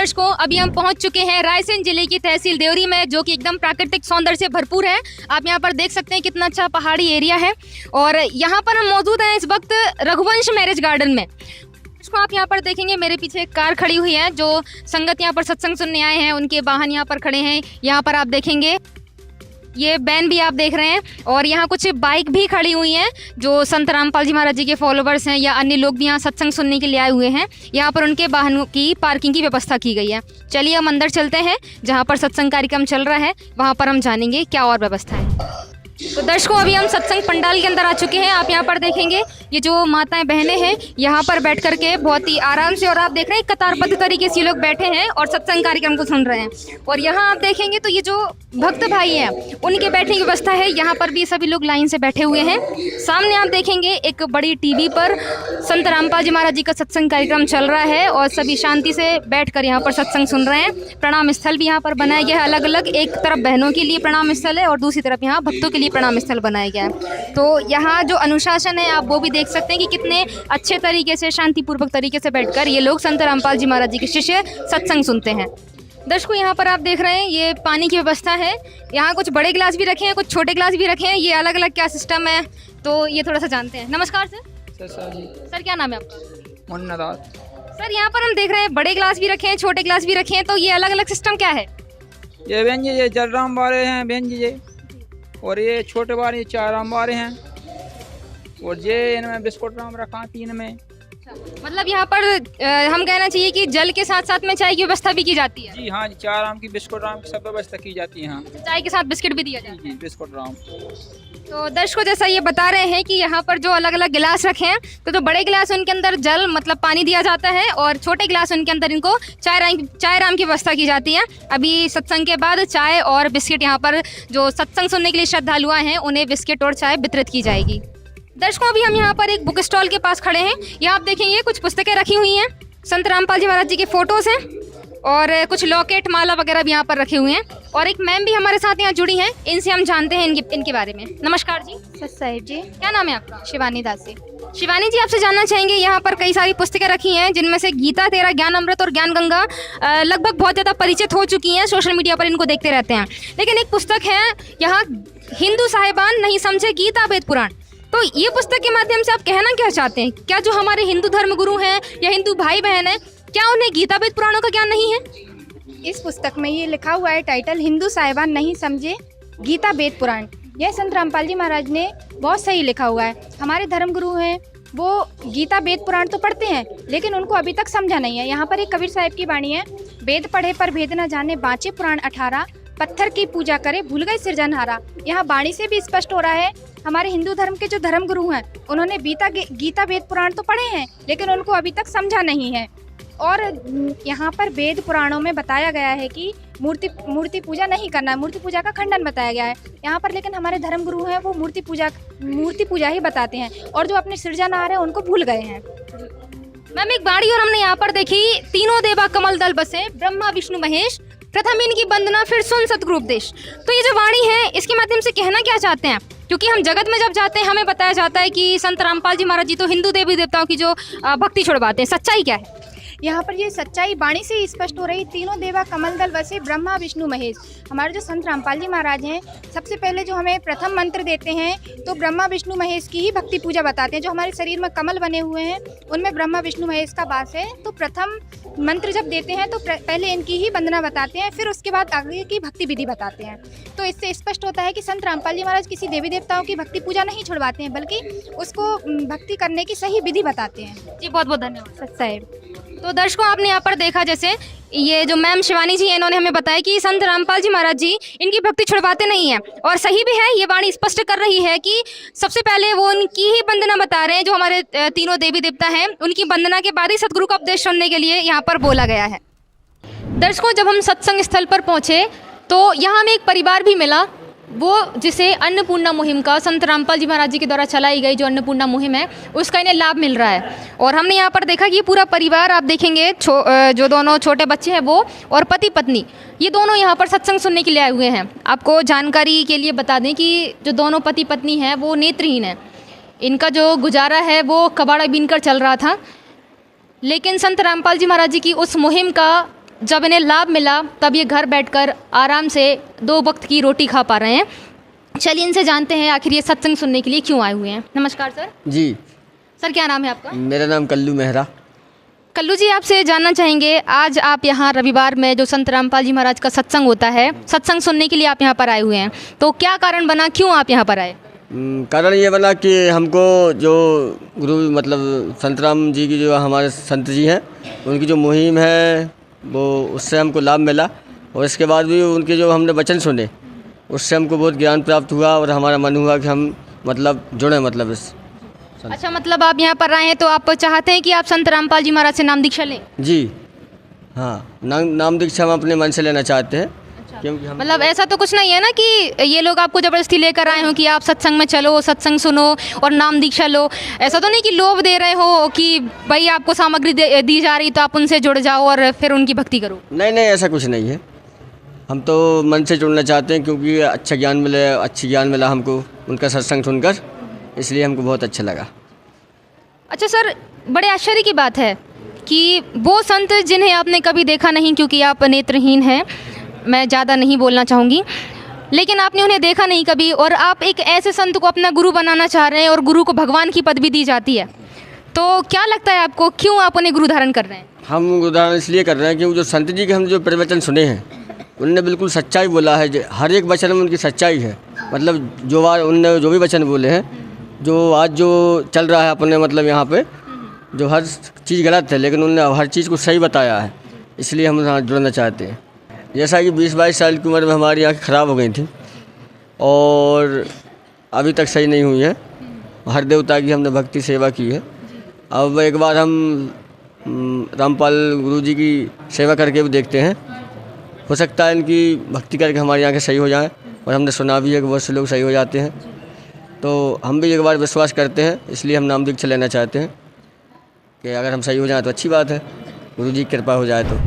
दर्शकों, अभी हम पहुंच चुके हैं रायसेन जिले की तहसील देवरी में, जो कि एकदम प्राकृतिक सौंदर्य से भरपूर है। आप यहां पर देख सकते हैं कितना अच्छा पहाड़ी एरिया है। और यहां पर हम मौजूद हैं इस वक्त रघुवंश मैरिज गार्डन में। इसको आप यहाँ पर देखेंगे, मेरे पीछे एक कार खड़ी हुई है। जो संगत यहाँ पर सत्संग सुनने आए हैं उनके वाहन यहाँ पर खड़े हैं। यहाँ पर आप देखेंगे ये बैन भी आप देख रहे हैं, और यहाँ कुछ बाइक भी खड़ी हुई हैं। जो संत रामपाल जी महाराज जी के फॉलोवर्स हैं या अन्य लोग भी यहाँ सत्संग सुनने के लिए आए हुए हैं, यहाँ पर उनके वाहनों की पार्किंग की व्यवस्था की गई है। चलिए हम अंदर चलते हैं, जहाँ पर सत्संग कार्यक्रम चल रहा है वहाँ पर हम जानेंगे क्या और व्यवस्था है। तो दर्शकों, अभी हम सत्संग पंडाल के अंदर आ चुके हैं। आप यहाँ पर देखेंगे ये जो माताएं बहनें हैं यहाँ पर बैठ करके बहुत ही आराम से, और आप देख रहे हैं कतारबद्ध तरीके से ये लोग बैठे हैं और सत्संग कार्यक्रम को सुन रहे हैं। और यहाँ आप देखेंगे तो ये जो भक्त भाई हैं उनके बैठने की व्यवस्था है। यहाँ पर भी सभी लोग लाइन से बैठे हुए हैं। सामने आप देखेंगे एक बड़ी टीवी पर संत रामपाल जी महाराज जी का सत्संग कार्यक्रम चल रहा है और सभी शांति से बैठकर यहाँ पर सत्संग सुन रहे हैं। प्रणाम स्थल भी यहाँ पर बनाया गया है अलग अलग। एक तरफ बहनों के लिए प्रणाम स्थल है और दूसरी तरफ यहाँ भक्तों के लिए प्रणाम स्थल बनाया गया है। तो यहाँ जो अनुशासन है आप वो भी देख सकते हैं कि कितने अच्छे तरीके से, शांतिपूर्वक तरीके से बैठकर ये लोग संत रामपाल जी महाराज जी के शिष्य सत्संग सुनते हैं। दर्शकों, यहाँ पर आप देख रहे हैं ये पानी की व्यवस्था है। यहाँ कुछ बड़े गिलास भी रखे हैं, कुछ छोटे गिलास भी रखे हैं। ये अलग अलग क्या सिस्टम है तो ये थोड़ा सा जानते हैं। नमस्कार सर। सर क्या नाम है आपका? मुन्ना दास। सर यहाँ पर हम देख रहे हैं बड़े गिलास भी रखे हैं, छोटे गिलास भी रखे हैं, तो ये अलग अलग सिस्टम क्या है? ये बहन जी ये जलराम वाले हैं बहन जी ये, और ये छोटे वाले ये 4 राम वाले हैं, और ये इनमें बिस्कुट राम रखा 3 में। मतलब यहाँ पर हम कहना चाहिए कि जल के साथ साथ में चाय की व्यवस्था भी की जाती है। जी हाँ जी, 4 राम की बिस्कुट राम की सब व्यवस्था की जाती है। हाँ, चाय के साथ बिस्किट भी दिया जाता है। जी बिस्कुट राम। तो दर्शकों, जैसा ये बता रहे हैं कि यहाँ पर जो अलग अलग गिलास रखे हैं, तो जो बड़े गिलास उनके अंदर जल मतलब पानी दिया जाता है, और छोटे गिलास उनके अंदर इनको चाय राम की व्यवस्था की जाती है। अभी सत्संग के बाद चाय और बिस्किट यहाँ पर जो सत्संग सुनने के लिए श्रद्धालु हैं उन्हें बिस्किट और चाय वितरित की जाएगी। दर्शकों, अभी हम यहाँ पर एक बुक स्टॉल के पास खड़े हैं। यहाँ आप देखेंगे कुछ पुस्तकें रखी हुई हैं, संत रामपाल जी महाराज जी के फोटोज हैं, और कुछ लॉकेट माला वगैरह भी यहाँ पर रखे हुए हैं। और एक मैम भी हमारे साथ यहाँ जुड़ी हैं, इनसे हम जानते हैं इनके बारे में। नमस्कार जी। सच साहिब जी। क्या नाम है आपका? शिवानी दासी। शिवानी जी, आपसे जानना चाहेंगे, यहाँ पर कई सारी पुस्तकें रखी हैं जिनमें से गीता, तेरा ज्ञान अमृत और ज्ञान गंगा लगभग बहुत ज़्यादा परिचित हो चुकी हैं, सोशल मीडिया पर इनको देखते रहते हैं। लेकिन एक पुस्तक है यहाँ, हिंदू साहिबान नहीं समझे गीता वेद पुराण। तो ये पुस्तक के माध्यम से आप कहना क्या चाहते हैं? क्या जो हमारे हिंदू धर्म गुरु हैं या हिंदू भाई बहन हैं, क्या उन्हें गीता वेद पुराणों का ज्ञान नहीं है? इस पुस्तक में ये लिखा हुआ है, टाइटल हिंदू साहिबान नहीं समझे गीता वेद पुराण। यह संत रामपाल जी महाराज ने बहुत सही लिखा हुआ है। हमारे धर्म गुरु हैं वो गीता वेद पुराण तो पढ़ते हैं, लेकिन उनको अभी तक समझा नहीं है। यहाँ पर एक कबीर साहिब की वाणी है, वेद पढ़े पर भेद न जाने, बाँचे पुराण 18, पत्थर की पूजा करे भूल गए सृजनहारा। यहाँ वाणी से भी स्पष्ट हो रहा है हमारे हिंदू धर्म के जो धर्म गुरु हैं उन्होंने गीता वेद पुराण तो पढ़े हैं, लेकिन उनको अभी तक समझा नहीं है। और यहाँ पर वेद पुराणों में बताया गया है कि मूर्ति पूजा नहीं करना है, मूर्ति पूजा का खंडन बताया गया है यहाँ पर। लेकिन हमारे धर्म गुरु हैं वो मूर्ति पूजा ही बताते हैं, और जो अपने सृजनहार है उनको भूल गए हैं। मैम, एक बाड़ी और हमने यहाँ पर देखी, तीनों देवा कमल दल बसे, ब्रह्मा विष्णु महेश, प्रथम इनकी वंदना फिर सुन सतगुरु उपदेश। तो ये जो वाणी है इसके माध्यम से कहना क्या चाहते हैं? क्योंकि हम जगत में जब जाते हैं हमें बताया जाता है कि संत रामपाल जी महाराज जी तो हिंदू देवी देवताओं की जो भक्ति छुड़वाते हैं, सच्चाई क्या है? यहाँ पर ये सच्चाई वाणी से ही स्पष्ट हो रही, तीनों देवा कमल दल बसे, ब्रह्मा विष्णु महेश। हमारे जो संत रामपाल जी महाराज हैं सबसे पहले जो हमें प्रथम मंत्र देते हैं तो ब्रह्मा विष्णु महेश की ही भक्ति पूजा बताते हैं। जो हमारे शरीर में कमल बने हुए हैं उनमें ब्रह्मा विष्णु महेश का वास है। तो प्रथम मंत्र जब देते हैं तो पहले इनकी ही वंदना बताते हैं, फिर उसके बाद आगे की भक्ति विधि बताते हैं। तो इससे स्पष्ट होता है कि संत रामपाल जी महाराज किसी देवी देवताओं की भक्ति पूजा नहीं छुड़वाते हैं, बल्कि उसको भक्ति करने की सही विधि बताते हैं। जी बहुत बहुत धन्यवाद। सच साहिब। तो दर्शकों, आपने यहाँ पर देखा, जैसे ये जो मैम शिवानी जी हैं इन्होंने हमें बताया कि संत रामपाल जी महाराज जी इनकी भक्ति छुड़वाते नहीं हैं, और सही भी है। ये वाणी स्पष्ट कर रही है कि सबसे पहले वो उनकी ही वंदना बता रहे हैं, जो हमारे तीनों देवी देवता हैं उनकी वंदना के बाद ही सतगुरु का उपदेश सुनने के लिए यहाँ पर बोला गया है। दर्शकों, जब हम सत्संग स्थल पर पहुँचे तो यहाँ हमें एक परिवार भी मिला, वो जिसे अन्नपूर्णा मुहिम का संत रामपाल जी महाराज जी के द्वारा चलाई गई जो अन्नपूर्णा मुहिम है उसका इन्हें लाभ मिल रहा है। और हमने यहाँ पर देखा कि ये पूरा परिवार, आप देखेंगे जो दोनों छोटे बच्चे हैं वो और पति पत्नी, ये दोनों यहाँ पर सत्संग सुनने के लिए आए हुए हैं। आपको जानकारी के लिए बता दें कि जो दोनों पति पत्नी हैं वो नेत्रहीन हैं। इनका जो गुजारा है वो कबाड़ा बीन कर चल रहा था, लेकिन संत रामपाल जी महाराज जी की उस मुहिम का जब इन्हें लाभ मिला तब ये घर बैठकर आराम से 2 वक्त की रोटी खा पा रहे हैं। चलिए इनसे जानते हैं आखिर ये सत्संग सुनने के लिए क्यों आए हुए हैं। नमस्कार सर। जी, सर क्या नाम है आपका? मेरा नाम कल्लू मेहरा। कल्लू जी, आपसे जानना चाहेंगे, आज आप यहाँ रविवार में जो संत रामपाल जी महाराज का सत्संग होता है, सत्संग सुनने के लिए आप यहाँ पर आए हुए हैं, तो क्या कारण बना, क्यों आप यहाँ पर आए? कारण ये बना कि हमको जो गुरु मतलब संत राम जी की जो हमारे संत जी हैं उनकी जो मुहिम है वो उससे हमको लाभ मिला, और इसके बाद भी उनके जो हमने वचन सुने उससे हमको बहुत ज्ञान प्राप्त हुआ और हमारा मन हुआ कि हम मतलब जुड़े मतलब इस। अच्छा, मतलब आप यहाँ पर आए हैं तो आप चाहते हैं कि आप संत रामपाल जी महाराज से नाम दीक्षा लें? जी हाँ, नाम दीक्षा हम अपने मन से लेना चाहते हैं। क्योंकि हम मतलब ऐसा तो कुछ नहीं है ना कि ये लोग आपको ज़बरदस्ती लेकर आए हो कि आप सत्संग में चलो, सत्संग सुनो और नाम दीक्षा लो। ऐसा तो नहीं कि लोभ दे रहे हो कि भाई आपको सामग्री दी जा रही तो आप उनसे जुड़ जाओ और फिर उनकी भक्ति करो? नहीं, ऐसा कुछ नहीं है। हम तो मन से जुड़ना चाहते हैं क्योंकि अच्छा ज्ञान मिला हमको उनका सत्संग सुनकर, इसलिए हमको बहुत अच्छा लगा। अच्छा सर, बड़े आश्चर्य की बात है कि वो संत जिन्हें आपने कभी देखा नहीं, क्योंकि आप नेत्रहीन हैं, मैं ज़्यादा नहीं बोलना चाहूँगी, लेकिन आपने उन्हें देखा नहीं कभी, और आप एक ऐसे संत को अपना गुरु बनाना चाह रहे हैं और गुरु को भगवान की पदवी दी जाती है, तो क्या लगता है आपको, क्यों आप उन्हें गुरु धारण कर रहे हैं? हम उदाहरण इसलिए कर रहे हैं क्योंकि जो संत जी के हम जो प्रवचन सुने हैं उनने बिल्कुल सच्चाई बोला है। हर एक वचन में उनकी सच्चाई है। मतलब उनने जो भी वचन बोले हैं, जो आज जो चल रहा है अपने मतलब यहाँ पे जो हर चीज़ गलत है, लेकिन उनने हर चीज़ को सही बताया है, इसलिए हम यहाँ जुड़ना चाहते हैं। जैसा कि 20-22 साल की उम्र में हमारी आँखें ख़राब हो गई थी और अभी तक सही नहीं हुई है। हर देवता की हमने भक्ति सेवा की है। अब एक बार हम रामपाल गुरु जी की सेवा करके भी देखते हैं, हो सकता है इनकी भक्ति करके हमारी आँखें सही हो जाएं, और हमने सुना भी है कि बहुत से लोग सही हो जाते हैं। तो हम भी एक बार विश्वास करते हैं, इसलिए हम नाम दीक्षा लेना चाहते हैं कि अगर हम सही हो जाएं तो अच्छी बात है, गुरु जी की कृपा हो जाए तो।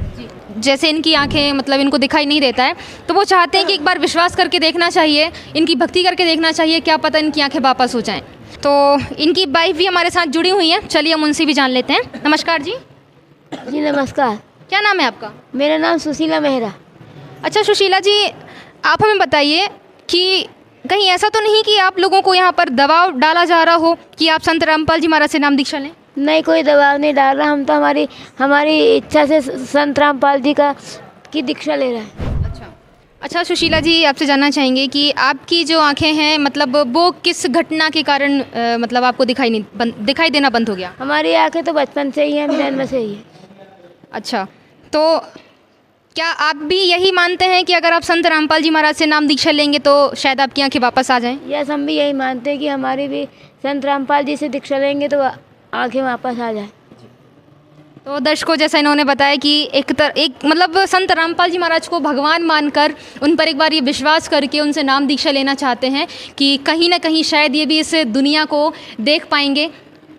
जैसे इनकी आंखें मतलब इनको दिखाई नहीं देता है, तो वो चाहते हैं कि एक बार विश्वास करके देखना चाहिए, इनकी भक्ति करके देखना चाहिए, क्या पता इनकी आंखें वापस हो जाएं। तो इनकी वाइफ भी हमारे साथ जुड़ी हुई हैं, चलिए हम उनसे भी जान लेते हैं। नमस्कार जी। जी नमस्कार। क्या नाम है आपका? मेरा नाम सुशीला मेहरा। अच्छा सुशीला जी, आप हमें बताइए कि कहीं ऐसा तो नहीं कि आप लोगों को यहाँ पर दबाव डाला जा रहा हो कि आप संत रामपाल जी महाराज से नाम दीक्षा लें? नहीं, कोई दबाव नहीं डाल रहा, हम तो हमारी इच्छा से संत रामपाल जी की दीक्षा ले रहे हैं। अच्छा सुशीला जी, आपसे जानना चाहेंगे कि आपकी जो आंखें हैं मतलब वो किस घटना के कारण मतलब आपको दिखाई देना बंद हो गया? हमारी आंखें तो बचपन से ही है, जन्म से ही है। अच्छा, तो क्या आप भी यही मानते हैं कि अगर आप संत रामपाल जी महाराज से नाम दीक्षा लेंगे तो शायद आपकी आंखें वापस आ जाएं? यस, हम भी यही मानते हैं कि हमारी भी संत रामपाल जी से दीक्षा लेंगे तो आंखें वापस आ जाए। तो दर्शकों, जैसा इन्होंने बताया कि एक मतलब संत रामपाल जी महाराज को भगवान मानकर उन पर एक बार ये विश्वास करके उनसे नाम दीक्षा लेना चाहते हैं कि कहीं ना कहीं शायद ये भी इस दुनिया को देख पाएंगे।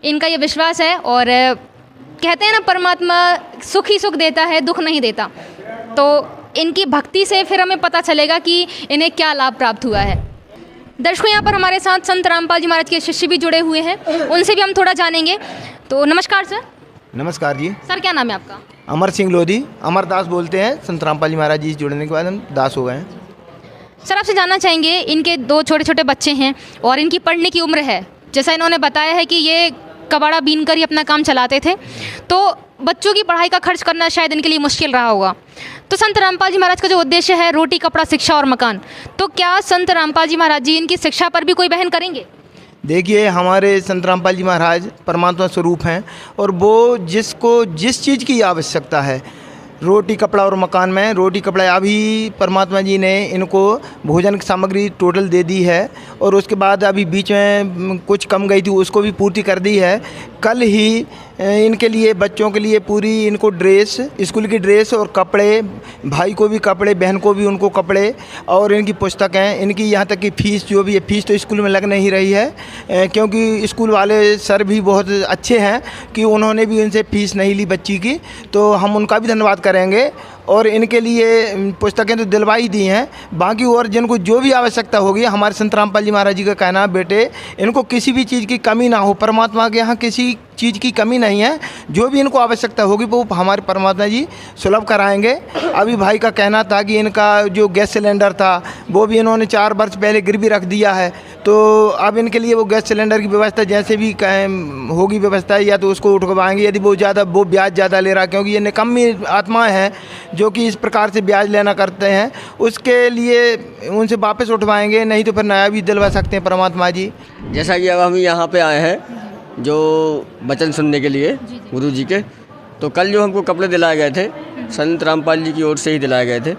इनका ये विश्वास है, और कहते हैं ना परमात्मा सुख ही सुख देता है, दुख नहीं देता। तो इनकी भक्ति से फिर हमें पता चलेगा कि इन्हें क्या लाभ प्राप्त हुआ है। दर्शकों, यहाँ पर हमारे साथ संत रामपाल जी महाराज के शिष्य भी जुड़े हुए हैं, उनसे भी हम थोड़ा जानेंगे। तो नमस्कार सर। नमस्कार जी। सर क्या नाम है आपका? अमर सिंह लोधी, अमर दास बोलते हैं। संत रामपाल जी महाराज जी से जुड़ने के बाद हम दास हो गए हैं। सर आपसे जानना चाहेंगे, इनके 2 छोटे छोटे बच्चे हैं और इनकी पढ़ने की उम्र है। जैसा इन्होंने बताया है कि ये कबाड़ा बीन कर ही अपना काम चलाते थे, तो बच्चों की पढ़ाई का खर्च करना शायद इनके लिए मुश्किल रहा होगा। तो संत रामपाल जी महाराज का जो उद्देश्य है रोटी, कपड़ा, शिक्षा और मकान, तो क्या संत रामपाल जी महाराज जी इनकी शिक्षा पर भी कोई वहन करेंगे? देखिए, हमारे संत रामपाल जी महाराज परमात्मा स्वरूप हैं, और वो जिसको जिस चीज़ की आवश्यकता है, रोटी, कपड़ा और मकान में, रोटी, कपड़ा अभी परमात्मा जी ने इनको भोजन की सामग्री टोटल दे दी है, और उसके बाद अभी बीच में कुछ कम गई थी उसको भी पूर्ति कर दी है। कल ही इनके लिए, बच्चों के लिए पूरी इनको ड्रेस, स्कूल की ड्रेस और कपड़े, भाई को भी कपड़े, बहन को भी उनको कपड़े, और इनकी पुस्तकें, इनकी यहाँ तक कि फ़ीस जो भी है, फ़ीस तो स्कूल में लग नहीं रही है, क्योंकि स्कूल वाले सर भी बहुत अच्छे हैं कि उन्होंने भी उनसे फ़ीस नहीं ली बच्ची की, तो हम उनका भी धन्यवाद करेंगे। और इनके लिए पुस्तकें तो दिलवाई दी हैं। बाकी और जिनको जो भी आवश्यकता होगी, हमारे संत रामपाल जी महाराज जी का कहना है, बेटे इनको किसी भी चीज़ की कमी ना हो। परमात्मा के यहाँ किसी चीज़ की कमी नहीं है। जो भी इनको आवश्यकता होगी वो हमारे परमात्मा जी सुलभ कराएंगे। अभी भाई का कहना था कि इनका जो गैस सिलेंडर था वो भी इन्होंने 4 वर्ष पहले गिरवी रख दिया है, तो अब इनके लिए वो गैस सिलेंडर की व्यवस्था जैसे भी होगी व्यवस्था, या तो उसको उठवाएंगे यदि वो ब्याज ज़्यादा ले रहा है, क्योंकि ये निकम्मी आत्माएँ हैं जो कि इस प्रकार से ब्याज लेना करते हैं, उसके लिए उनसे वापस उठवाएंगे, नहीं तो फिर नया भी दिलवा सकते हैं परमात्मा जी। जैसा कि अब हम यहाँ पे आए हैं जो वचन सुनने के लिए गुरु जी के, तो कल जो हमको कपड़े दिलाए गए थे संत रामपाल जी की ओर से ही दिलाए गए थे,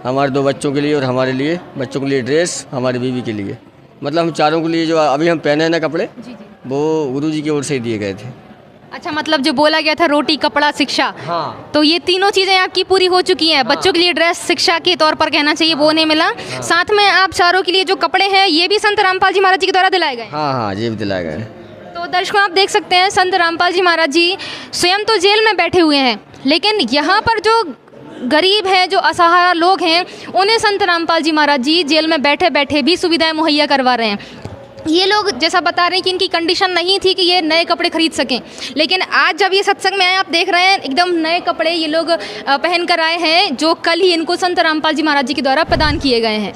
हमारे 2 बच्चों के लिए और हमारे लिए, बच्चों के लिए ड्रेस, हमारी बीवी के लिए, मतलब हम चारों के लिए जो अभी हम पहने हैं ना कपड़े, वो गुरु जी की ओर से ही दिए गए थे। अच्छा, मतलब जो बोला गया था रोटी कपड़ा शिक्षा, हाँ, तो ये तीनों चीज़ें आपकी पूरी हो चुकी हैं। हाँ। बच्चों के लिए ड्रेस शिक्षा के तौर पर कहना चाहिए, वो नहीं मिला। हाँ। साथ में आप चारों के लिए जो कपड़े हैं ये भी संत रामपाल जी महाराज जी के द्वारा दिलाए गए। हाँ हाँ, ये भी दिलाए गए। तो दर्शकों, आप देख सकते हैं संत रामपाल जी महाराज जी स्वयं तो जेल में बैठे हुए हैं, लेकिन यहाँ पर जो गरीब हैं, जो असहाय लोग हैं, उन्हें संत रामपाल जी महाराज जी जेल में बैठे बैठे भी सुविधाएं मुहैया करवा रहे हैं। ये लोग जैसा बता रहे हैं कि इनकी कंडीशन नहीं थी कि ये नए कपड़े खरीद सकें, लेकिन आज जब ये सत्संग में आए, आप देख रहे हैं एकदम नए कपड़े ये लोग पहन कर आए हैं, जो कल ही इनको संत रामपाल जी महाराज जी के द्वारा प्रदान किए गए हैं।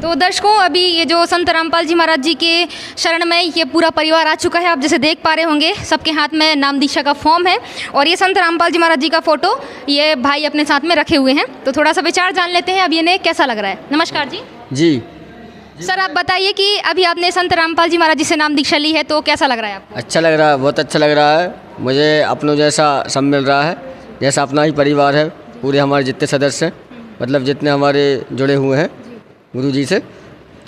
तो दर्शकों, अभी ये जो संत रामपाल जी महाराज जी के शरण में ये पूरा परिवार आ चुका है। आप जैसे देख पा रहे होंगे, सबके हाथ में नाम दीक्षा का फॉर्म है और ये संत रामपाल जी महाराज जी का फ़ोटो ये भाई अपने साथ में रखे हुए हैं। तो थोड़ा सा विचार जान लेते हैं अब इन्हें कैसा लग रहा है। नमस्कार जी। जी सर, आप बताइए कि अभी आपने संत रामपाल जी महाराज जी से नाम दीक्षा ली है, तो कैसा लग रहा है आपको? अच्छा लग रहा है, बहुत अच्छा लग रहा है। मुझे अपनों जैसा सब मिल रहा है, जैसा अपना ही परिवार है। पूरे हमारे जितने सदस्य हैं, मतलब जितने हमारे जुड़े हुए हैं गुरु जी से,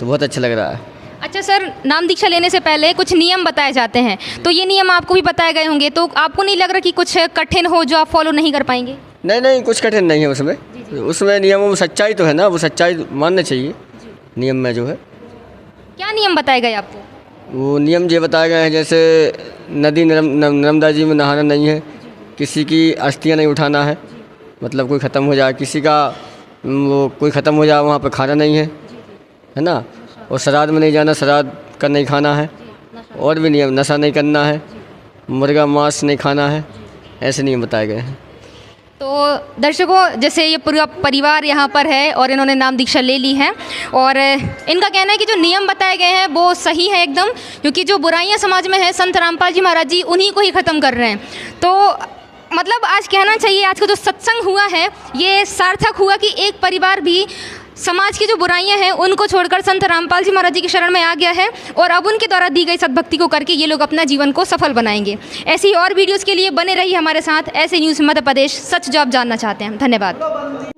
तो बहुत अच्छा लग रहा है। अच्छा सर, नाम दीक्षा लेने से पहले कुछ नियम बताए जाते हैं, तो ये नियम आपको भी बताए गए होंगे, तो आपको नहीं लग रहा कि कुछ कठिन हो जो आप फॉलो नहीं कर पाएंगे? नहीं नहीं, कुछ कठिन नहीं है उसमें। उसमें नियमों में सच्चाई तो है ना, वो सच्चाई मानना चाहिए नियम में जो है। क्या नियम बताए गए आपको? वो नियम ये बताए गए हैं, जैसे नदी नर्मदा जी में नहाना नहीं है, किसी की अस्थियाँ नहीं उठाना है, मतलब कोई ख़त्म हो जाए, किसी का वो कोई ख़त्म हो जाए वहाँ पे खाना नहीं है ना, और श्राद्ध में नहीं जाना, श्राद्ध का नहीं खाना है, और भी नियम, नशा नहीं करना है, मुर्गा मांस नहीं खाना है, ऐसे नियम बताए गए हैं। तो दर्शकों, जैसे ये पूरा परिवार यहाँ पर है और इन्होंने नाम दीक्षा ले ली है, और इनका कहना है कि जो नियम बताए गए हैं वो सही है एकदम, क्योंकि जो बुराइयाँ समाज में है संत रामपाल जी महाराज जी उन्हीं को ही ख़त्म कर रहे हैं। तो मतलब आज कहना चाहिए, आज का जो सत्संग हुआ है ये सार्थक हुआ कि एक परिवार भी समाज की जो बुराइयां हैं उनको छोड़कर संत रामपाल जी महाराज जी की शरण में आ गया है, और अब उनके द्वारा दी गई सद्भक्ति को करके ये लोग अपना जीवन को सफल बनाएंगे। ऐसी और वीडियोस के लिए बने रहिए हमारे साथ। ऐसे न्यूज़ मध्य प्रदेश, सच जो आप जानना चाहते हैं। धन्यवाद।